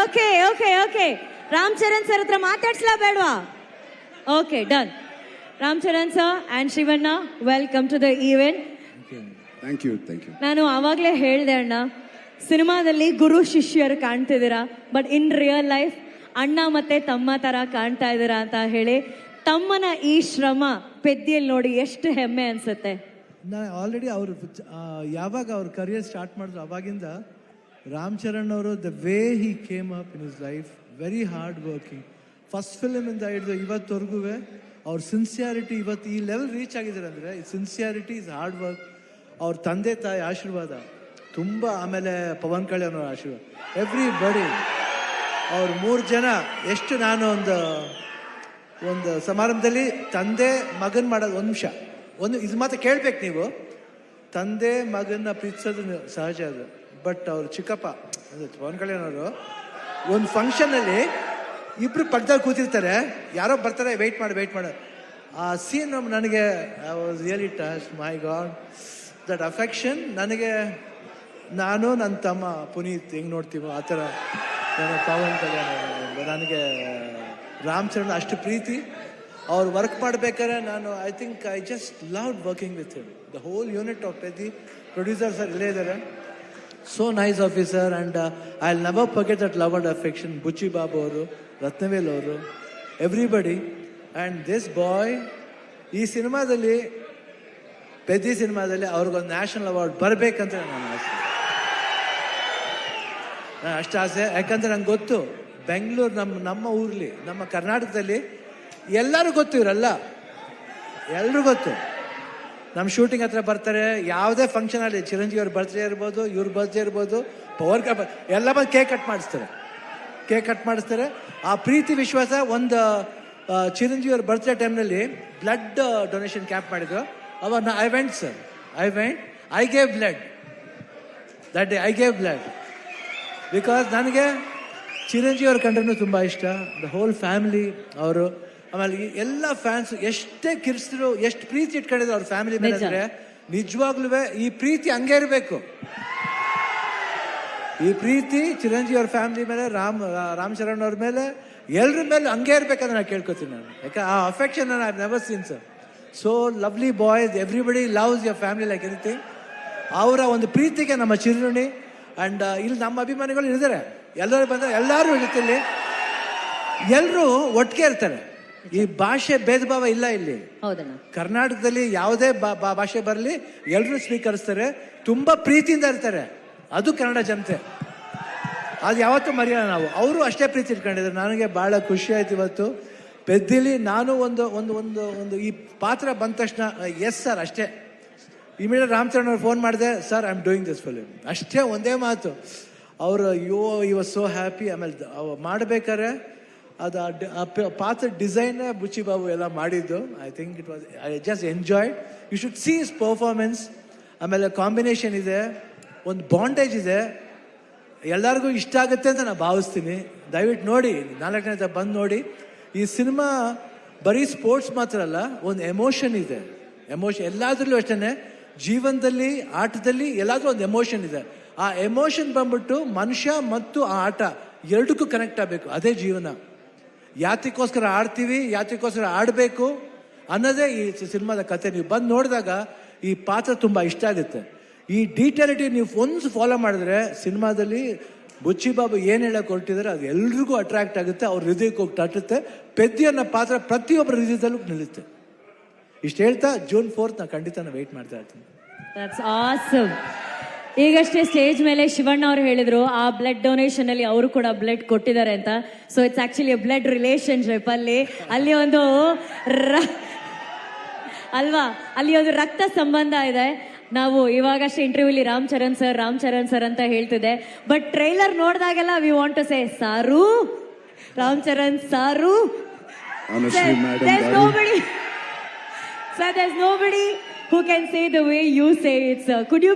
Okay okay okay Ram Charan sir ಹತ್ರ ಮಾತಾಡ್ಸ್ಲಾ ಬೇಡವಾ? Okay done. Ram Charan sir and Shivanna, welcome to the event. Thank you. ನಾನು ಆವಾಗಲೇ ಹೇಳ್ದೆ ಅಣ್ಣ, ಸಿನಿಮಾದಲ್ಲಿ ಗುರು ಶಿಷ್ಯರು ಕಾಣ್ತಿದ್ದೀರಾ, ಬಟ್ ಇನ್ ರಿಯಲ್ ಲೈಫ್ ಅಣ್ಣ ಮತ್ತೆ ತಮ್ಮ ತರ ಕಾಣ್ತಾ ಇದ್ದೀರಾ ಅಂತ ಹೇಳಿ ತಮ್ಮನ ಈ ಶ್ರಮ ಪೆದ್ದಿಯಲ್ಲಿ ನೋಡಿ ಎಷ್ಟು ಹೆಮ್ಮೆ ಅನ್ಸುತ್ತೆ. ನಾನು ಆಲ್ರೆಡಿ ಅವರು ಯಾವಾಗ ಅವ್ರ ಕರಿಯರ್ ಸ್ಟಾರ್ಟ್ ಮಾಡಿದ್ರು ಅವಾಗಿಂದ ರಾಮ್ ಚರಣ್ ಅವರು the way he came up in his life, very hard working. First ಫಿಲ್ಮಿಂದ ಹಿಡಿದು ಇವತ್ತವರೆಗೂ ಅವ್ರ ಸಿನ್ಸಿಯಾರಿಟಿ ಇವತ್ತು ಈ ಲೆವೆಲ್ ರೀಚ್ ಆಗಿದ್ದಾರೆ ಅಂದರೆ ಸಿನ್ಸಿಯಾರಿಟಿ ಇಸ್ ಹಾರ್ಡ್ ವರ್ಕ್. ಅವ್ರ ತಂದೆ ತಾಯಿ ಆಶೀರ್ವಾದ ತುಂಬ, ಆಮೇಲೆ ಪವನ್ ಕಲ್ಯಾಣ್ ಅವ್ರ ಆಶೀರ್ವಾದ, ಎವ್ರಿ ಬಡಿ. ಅವ್ರ 3 ಜನ ಎಷ್ಟು ನಾನು ಒಂದು ಸಮಾರಂಭದಲ್ಲಿ ತಂದೆ ಮಗನ್ ಮಾಡೋದು, ಒಂದು ನಿಮಿಷ ಇದು ಮಾತ್ರ ಕೇಳ್ಬೇಕು ನೀವು. ತಂದೆ ಮಗನ್ನ ಪ್ರೀತಿಸೋದು ಸಹಜ ಅದು, ಬಟ್ ಅವ್ರು ಚಿಕ್ಕಪ್ಪ ಅಂದರೆ ಪವನ್ ಕಲ್ಯಾಣ್ ಅವರು ಒಂದು ಫಂಕ್ಷನಲ್ಲಿ ಇಬ್ರು ಪಕ್ಕದಲ್ಲಿ ಕೂತಿರ್ತಾರೆ, ಯಾರೋ ಬರ್ತಾರೆ, ವೆಯ್ಟ್ ಮಾಡಿ ಆ ಸೀನ್ ನನಗೆ I was really touch. My god, that affection ನನಗೆ, ನಾನು ನನ್ನ ತಮ್ಮ ಪುನೀತ್ ಹೆಂಗೆ ನೋಡ್ತೀವೋ ಆ ಥರ ನನ್ನ ಪವನ್ ಕಲ್ಯಾಣ್ ನನಗೆ ರಾಮ್ ಚರಣ್ ಅಷ್ಟು ಪ್ರೀತಿ. ಅವ್ರು ವರ್ಕ್ ಮಾಡ್ಬೇಕಾದ್ರೆ ನಾನು I just loved working with him. The whole unit of Peddi producer sir ಇಲ್ಲೇ ಇದ್ದಾರೆ. So nice officer and I will never forget that love and affection. Buchi Babu ಅವರು, ರತ್ನವೇಲ್ ಅವರು, ಎವ್ರಿಬಡಿ. ಆ್ಯಂಡ್ ದಿಸ್ ಬಾಯ್ ಈ ಸಿನಿಮಾದಲ್ಲಿ, ಪೆದ್ದಿ ಸಿನಿಮಾದಲ್ಲಿ ಅವ್ರಿಗೊಂದು ನ್ಯಾಷನಲ್ ಅವಾರ್ಡ್ ಬರಬೇಕಂತ ನನ್ನ ಆಸೆ. ಅಷ್ಟು ಆಸೆ, ಯಾಕಂದ್ರೆ ನಂಗೆ ಗೊತ್ತು ಬೆಂಗಳೂರು ನಮ್ಮ ಊರ್ಲಿ, ನಮ್ಮ ಕರ್ನಾಟಕದಲ್ಲಿ ಎಲ್ಲರೂ ಗೊತ್ತು, ಇವರೆಲ್ಲ ಎಲ್ಲರೂ ಗೊತ್ತು. ನಮ್ಮ ಶೂಟಿಂಗ್ ಹತ್ರ ಬರ್ತಾರೆ, ಯಾವುದೇ ಫಂಕ್ಷನ್ ಅಲ್ಲಿ, ಚಿರಂಜೀವಿ ಅವ್ರ ಬರ್ತ್ಡೇ ಇರ್ಬೋದು, ಇವ್ರ ಬರ್ತ್ಡೇ ಇರ್ಬೋದು, ಪವರ್ ಎಲ್ಲ ಬಂದು ಕೇಕ್ ಕಟ್ ಮಾಡಿಸ್ತಾರೆ. ಆ ಪ್ರೀತಿ ವಿಶ್ವಾಸ. ಒಂದು ಚಿರಂಜೀವಿ ಅವ್ರ ಬರ್ತ್ಡೇ ಟೈಮ್ನಲ್ಲಿ ಬ್ಲಡ್ ಡೊನೇಷನ್ ಕ್ಯಾಂಪ್ ಮಾಡಿದ್ರು. ಅವಾಗ I went I gave blood that day. I gave blood because ನನಗೆ ಚಿರಂಜೀವಿ ಅವ್ರ ಕಂಡ್ರೂ ತುಂಬ ಇಷ್ಟ. ದ ಹೋಲ್ ಫ್ಯಾಮಿಲಿ ಅವರು, ಆಮೇಲೆ ಎಲ್ಲ ಫ್ಯಾನ್ಸ್ ಎಷ್ಟೇ ಕಿರ್ಸಿದ್ರು, ಎಷ್ಟು ಪ್ರೀತಿ ಇಟ್ಕೊಂಡಿದ್ರು ಅವ್ರ ಫ್ಯಾಮಿಲಿ ಮೇಲೆ ಅಂದರೆ ನಿಜವಾಗ್ಲೂ ಈ ಪ್ರೀತಿ ಹಂಗೆ ಇರಬೇಕು. ಈ ಪ್ರೀತಿ ಚಿರಂಜೀವಿ ಅವ್ರ ಫ್ಯಾಮಿಲಿ ಮೇಲೆ, ರಾಮ್ ಚರಣ್ ಅವ್ರ ಮೇಲೆ, ಎಲ್ಲರ ಮೇಲೆ ಹಂಗೆ ಇರ್ಬೇಕಂತ ನಾನು ಕೇಳ್ಕೊತೀನಿ ನಾನು. ಯಾಕೆ ಆ affection I have never seen sir. So lovely boys, everybody loves your family like anything. ಅವರ ಒಂದು ಪ್ರೀತಿಗೆ ನಮ್ಮ ಚಿರುಣಿ. ಆ್ಯಂಡ್ ಇಲ್ಲಿ ನಮ್ಮ ಅಭಿಮಾನಿಗಳು ಇದ್ದಾರೆ, ಎಲ್ಲರೂ ಬಂದರೆ ಎಲ್ಲರೂ ಇರುತ್ತೆ ಇಲ್ಲಿ, ಎಲ್ಲರೂ ಒಟ್ಟಿಗೆ ಇರ್ತಾರೆ. ಈ ಭಾಷೆ ಭೇದ ಭಾವ ಇಲ್ಲ ಇಲ್ಲಿ. ಕರ್ನಾಟಕದಲ್ಲಿ ಯಾವುದೇ ಭಾಷೆ ಬರಲಿ ಎಲ್ಲರೂ ಸ್ವೀಕರಿಸ್ತಾರೆ, ತುಂಬ ಪ್ರೀತಿಯಿಂದ ಇರ್ತಾರೆ. ಅದು ಕನ್ನಡ ಜನತೆ, ಅದು ಯಾವತ್ತೂ ಮರೆಯೋಣ ನಾವು. ಅವರು ಅಷ್ಟೇ ಪ್ರೀತಿ ಇಟ್ಕೊಂಡಿದ್ದಾರೆ. ನನಗೆ ಭಾಳ ಖುಷಿ ಆಯ್ತು ಇವತ್ತು ಪೆದ್ದಿಲಿ. ನಾನು ಒಂದು ಈ ಪಾತ್ರ ಬಂದ ತಕ್ಷಣ ಎಸ್ ಸರ್ ಅಷ್ಟೇ. ಇಮಿಡಿಯೇಟ್ ರಾಮ್ ಚರಣ್ ಅವ್ರು ಫೋನ್ ಮಾಡಿದೆ, sir I am doing this film, ಅಷ್ಟೇ ಒಂದೇ ಮಾತು. ಅವರು ಈ ವಾಸ್ ಸೋ ಹ್ಯಾಪಿ. ಆಮೇಲೆ ಮಾಡಬೇಕಾದ್ರೆ ಅದು ಪಾತ್ರ ಡಿಸೈನ್ ಬುಚ್ಚಿ ಬಾಬು ಎಲ್ಲ ಮಾಡಿದ್ದು. I think it was, I just enjoyed. You should see his performance. ಆಮೇಲೆ ಕಾಂಬಿನೇಷನ್ ಇದೆ, ಒಂದು ಬಾಂಡೇಜ್ ಇದೆ, ಎಲ್ಲರಿಗೂ ಇಷ್ಟ ಆಗುತ್ತೆ ಅಂತ ನಾನು ಭಾವಿಸ್ತೀನಿ. ದಯವಿಟ್ಟು ನೋಡಿ, 4ನೇ ಬಂದು ನೋಡಿ. ಈ ಸಿನಿಮಾ ಬರೀ ಸ್ಪೋರ್ಟ್ಸ್ ಮಾತ್ರ ಅಲ್ಲ, ಒಂದು ಎಮೋಷನ್ ಇದೆ. ಎಮೋಷನ್ ಎಲ್ಲಾದ್ರಲ್ಲೂ ಅಷ್ಟೇ, ಜೀವನದಲ್ಲಿ, ಆಟದಲ್ಲಿ ಎಲ್ಲಾದ್ರೂ ಒಂದು ಎಮೋಷನ್ ಇದೆ. ಆ ಎಮೋಷನ್ ಬಂದ್ಬಿಟ್ಟು ಮನುಷ್ಯ ಮತ್ತು ಆ ಆಟ ಎರಡಕ್ಕೂ ಕನೆಕ್ಟ್ ಆಗಬೇಕು. ಅದೇ ಜೀವನ. ಯಾತಕ್ಕೋಸ್ಕರ ಆಡ್ತೀವಿ, ಯಾತಕ್ಕೋಸ್ಕರ ಆಡಬೇಕು ಅನ್ನೋದೇ ಈ ಸಿನಿಮಾದ ಕತೆ. ನೀವು ಬಂದು ನೋಡಿದಾಗ ಈ ಪಾತ್ರ ತುಂಬ ಇಷ್ಟ ಆಗುತ್ತೆ. ಈ ಡೀಟೇಲಿಟಿ ನೀವು ಒಂದು ಫಾಲೋ ಮಾಡಿದ್ರೆ ಸಿನಿಮಾದಲ್ಲಿ ಬುಚ್ಚಿ ಬಾಬು ಏನು ಹೇಳಕ್ಕೆ ಹೊರಟಿದ್ದಾರೆ ಅದು ಎಲ್ರಿಗೂ ಅಟ್ರಾಕ್ಟ್ ಆಗುತ್ತೆ, ಅವ್ರ ಹೃದಯಕ್ಕೆ ಹೋಗಿ ತಟ್ಟುತ್ತೆ. ಪೆದ್ದಿ ಅನ್ನೋ ಪಾತ್ರ ಪ್ರತಿಯೊಬ್ಬರ ಹೃದಯದಲ್ಲೂ ನಿಲ್ಲುತ್ತೆ. ಇಷ್ಟು ಹೇಳ್ತಾ June 4th ನಾನು ಖಂಡಿತ ವೆಯ್ಟ್ ಮಾಡ್ತಾ ಇರ್ತೀನಿ. That's awesome. ಈಗಷ್ಟೇ ಸ್ಟೇಜ್ ಮೇಲೆ ಶಿವಣ್ಣ ಅವರು ಹೇಳಿದ್ರು ಆ ಬ್ಲಡ್ ಡೊನೇಷನ್ ಅಲ್ಲಿ ಅವರು ಕೂಡ ಬ್ಲಡ್ ಕೊಟ್ಟಿದ್ದಾರೆ ಅಂತ. So it's actually blood relationship. ಅಲ್ಲಿ ಒಂದು ಅಲ್ವಾ, ಅಲ್ಲಿ ಒಂದು ರಕ್ತ ಸಂಬಂಧ ಇದೆ. ನಾವು ಇವಾಗಷ್ಟೇ ಇಂಟರ್ವ್ಯೂಲಿ ರಾಮ್ ಚರಣ್ ಸರ್ ಅಂತ ಹೇಳ್ತಿದೆ, ಬಟ್ ಟ್ರೈಲರ್ ನೋಡಿದಾಗೆಲ್ಲ we want to say sir, Ram Charan ಸಾರು. There's nobody who can say the way you say it, sir. Could you